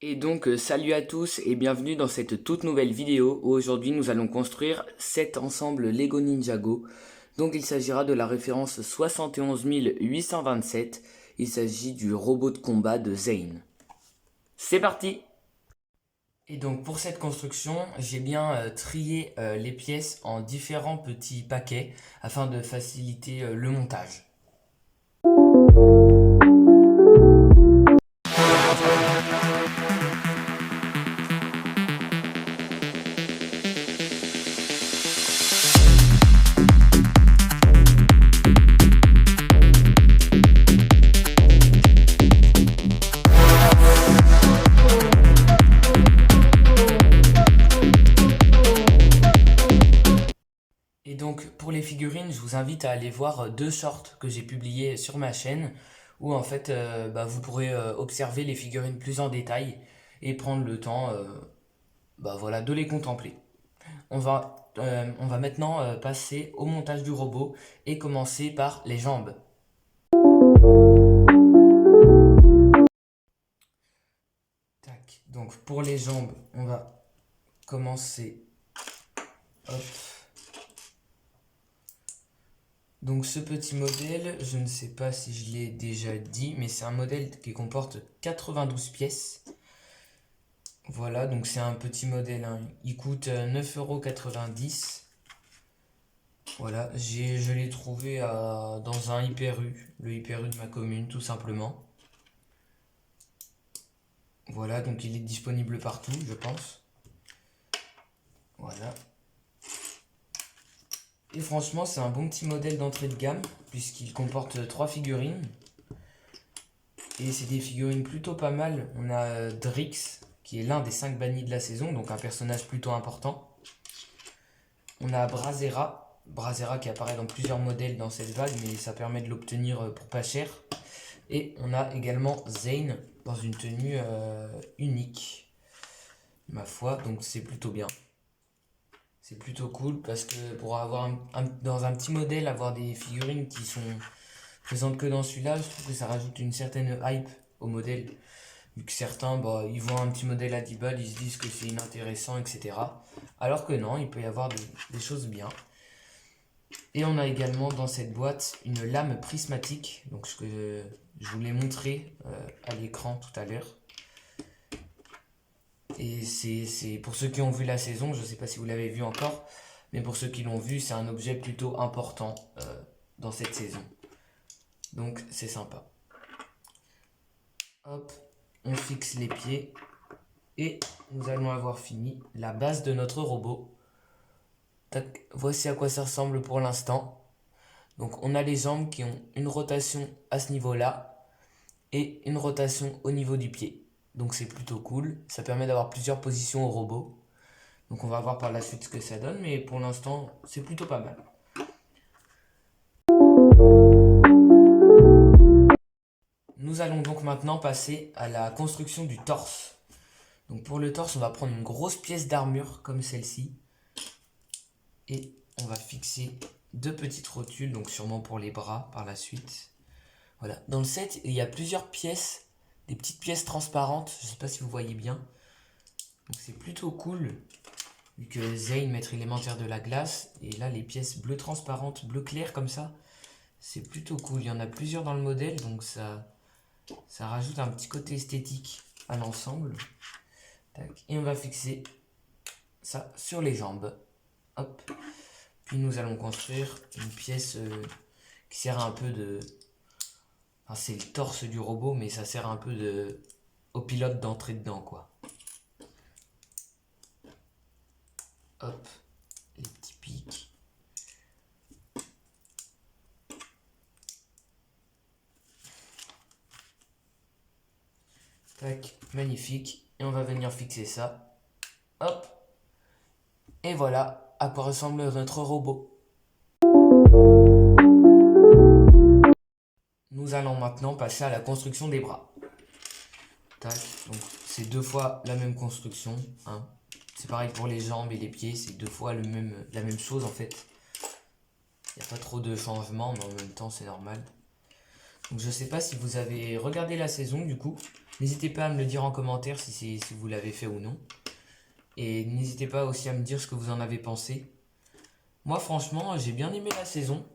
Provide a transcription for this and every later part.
Et donc salut à tous et bienvenue dans cette toute nouvelle vidéo où aujourd'hui nous allons construire cet ensemble Lego Ninjago. Donc il s'agira de la référence 71827, il s'agit du robot de combat de Zane. C'est parti! Et donc pour cette construction, j'ai bien trié les pièces en différents petits paquets afin de faciliter le montage. Et donc pour les figurines, je vous invite à aller voir deux shorts que j'ai publiés sur ma chaîne où en fait vous pourrez observer les figurines plus en détail et prendre le temps de les contempler. On va maintenant passer au montage du robot et commencer par les jambes. Tac. Donc pour les jambes, on va commencer. Hop. Donc ce petit modèle, je ne sais pas si je l'ai déjà dit, mais c'est un modèle qui comporte 92 pièces. Voilà, donc c'est un petit modèle, hein. Il coûte 9,90 €. Voilà, je l'ai trouvé dans un Hyper U, le Hyper U de ma commune, tout simplement. Voilà, donc il est disponible partout, je pense. Voilà. Et franchement, c'est un bon petit modèle d'entrée de gamme, puisqu'il comporte 3 figurines. Et c'est des figurines plutôt pas mal. On a Drix, qui est l'un des 5 bannis de la saison, donc un personnage plutôt important. On a Brazzera qui apparaît dans plusieurs modèles dans cette vague, mais ça permet de l'obtenir pour pas cher. Et on a également Zane dans une tenue unique, ma foi, donc c'est plutôt bien. C'est plutôt cool parce que pour avoir dans un petit modèle, avoir des figurines qui sont présentes que dans celui-là, je trouve que ça rajoute une certaine hype au modèle. Vu que certains, ils voient un petit modèle à 10 balles, ils se disent que c'est inintéressant, etc. Alors que non, il peut y avoir des choses bien. Et on a également dans cette boîte une lame prismatique, donc ce que je vous l'ai montré à l'écran tout à l'heure. Et c'est pour ceux qui ont vu la saison, je ne sais pas si vous l'avez vu encore, mais pour ceux qui l'ont vu, c'est un objet plutôt important dans cette saison. Donc c'est sympa. Hop, on fixe les pieds et nous allons avoir fini la base de notre robot. Tac, voici à quoi ça ressemble pour l'instant. Donc on a les jambes qui ont une rotation à ce niveau-là et une rotation au niveau du pied. Donc c'est plutôt cool, ça permet d'avoir plusieurs positions au robot. Donc on va voir par la suite ce que ça donne, mais pour l'instant c'est plutôt pas mal. Nous allons donc maintenant passer à la construction du torse. Donc pour le torse, on va prendre une grosse pièce d'armure comme celle-ci. Et on va fixer deux petites rotules, donc sûrement pour les bras par la suite. Voilà. Dans le set, il y a plusieurs pièces, des petites pièces transparentes, je ne sais pas si vous voyez bien. Donc c'est plutôt cool, vu que Zane, maître élémentaire de la glace, et là les pièces bleu transparentes, bleu clair comme ça, c'est plutôt cool. Il y en a plusieurs dans le modèle, donc ça rajoute un petit côté esthétique à l'ensemble. Et on va fixer ça sur les jambes. Hop. Puis nous allons construire une pièce qui sert un peu de... Enfin, c'est le torse du robot, mais ça sert un peu au pilote d'entrer dedans, quoi. Hop, les petits pics. Tac, magnifique. Et on va venir fixer ça. Hop. Et voilà à quoi ressemble notre robot. Nous allons maintenant passer à la construction des bras. Tac, donc c'est deux fois la même construction, hein. C'est pareil pour les jambes et les pieds, c'est deux fois la même chose en fait. Il n'y a pas trop de changements, mais en même temps c'est normal. Donc je sais pas si vous avez regardé la saison du coup, N'hésitez pas à me le dire en commentaire si vous l'avez fait ou non. Et n'hésitez pas aussi à me dire ce que vous en avez pensé. Moi franchement j'ai bien aimé la saison.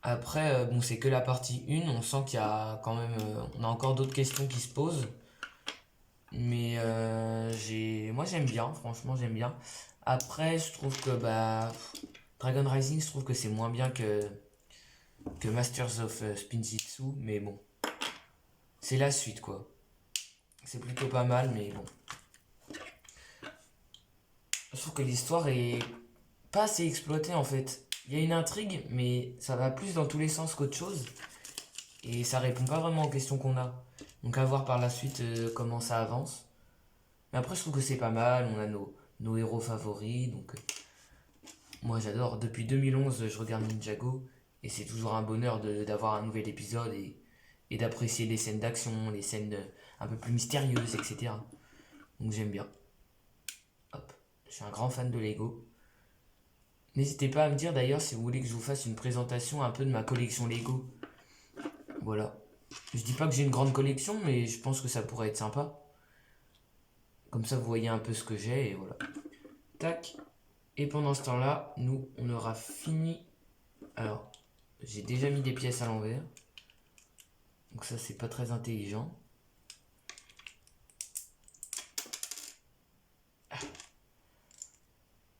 Après bon c'est que la partie 1, on sent qu'il y a quand même on a encore d'autres questions qui se posent. Mais moi j'aime bien, franchement j'aime bien. Après je trouve que Dragon Rising je trouve que c'est moins bien que Masters of Spin Jitsu, mais bon, c'est la suite quoi. C'est plutôt pas mal, mais bon. Je trouve que l'histoire est pas assez exploitée en fait. Il y a une intrigue, mais ça va plus dans tous les sens qu'autre chose. Et ça répond pas vraiment aux questions qu'on a. Donc à voir par la suite comment ça avance. Mais après je trouve que c'est pas mal, on a nos héros favoris. Donc moi j'adore, depuis 2011 je regarde Ninjago. Et c'est toujours un bonheur d'avoir un nouvel épisode et d'apprécier les scènes d'action, les scènes un peu plus mystérieuses, etc. Donc j'aime bien. Hop. Je suis un grand fan de Lego. N'hésitez pas à me dire d'ailleurs si vous voulez que je vous fasse une présentation un peu de ma collection Lego. Voilà. Je dis pas que j'ai une grande collection, mais je pense que ça pourrait être sympa. Comme ça vous voyez un peu ce que j'ai et voilà. Tac. Et pendant ce temps-là, nous, on aura fini. Alors, j'ai déjà mis des pièces à l'envers. Donc ça, c'est pas très intelligent.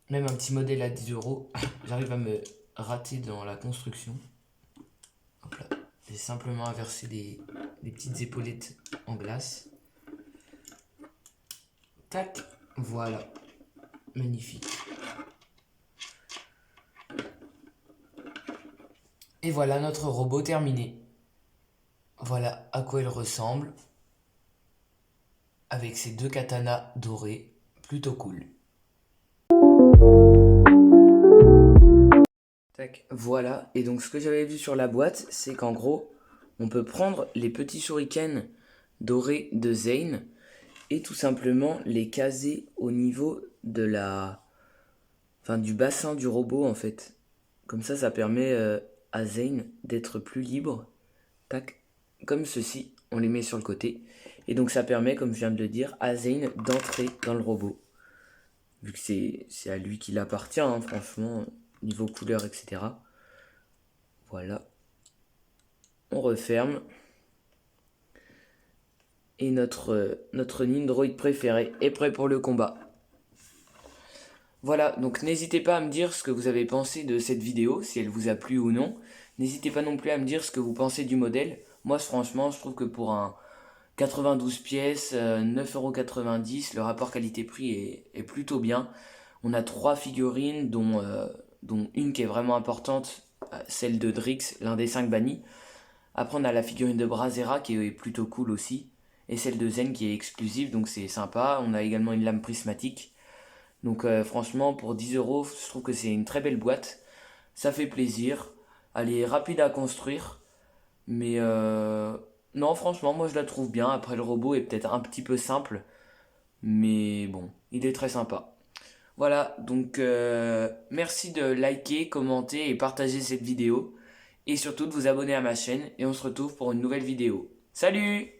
Même un petit modèle à 10 euros. J'arrive à me rater dans la construction. Hop là. J'ai simplement inversé des petites épaulettes en glace. Tac. Voilà. Magnifique. Et voilà notre robot terminé. Voilà à quoi il ressemble. Avec ses deux katanas dorés. Plutôt cool. Tac, voilà. Et donc ce que j'avais vu sur la boîte, c'est qu'en gros, on peut prendre les petits shurikens dorés de Zane et tout simplement les caser au niveau de du bassin du robot en fait. Comme ça permet à Zane d'être plus libre. Tac, comme ceci, on les met sur le côté. Et donc ça permet, comme je viens de le dire, à Zane d'entrer dans le robot. Vu que c'est à lui qu'il appartient, hein, franchement, niveau couleur, etc. Voilà. On referme. Et notre Nindroid préféré est prêt pour le combat. Voilà, donc n'hésitez pas à me dire ce que vous avez pensé de cette vidéo, si elle vous a plu ou non. N'hésitez pas non plus à me dire ce que vous pensez du modèle. Moi, franchement, je trouve que pour un 92 pièces, 9,90 €, le rapport qualité-prix est plutôt bien. On a 3 figurines, dont une qui est vraiment importante, celle de Drix, l'un des 5 bannis. Après, on a la figurine de Brazera qui est plutôt cool aussi. Et celle de Zen qui est exclusive, donc c'est sympa. On a également une lame prismatique. Donc franchement, pour 10 euros, je trouve que c'est une très belle boîte. Ça fait plaisir. Elle est rapide à construire. Mais non, franchement, moi je la trouve bien. Après, le robot est peut-être un petit peu simple. Mais bon, il est très sympa. Voilà, donc merci de liker, commenter et partager cette vidéo. Et surtout de vous abonner à ma chaîne. Et on se retrouve pour une nouvelle vidéo. Salut!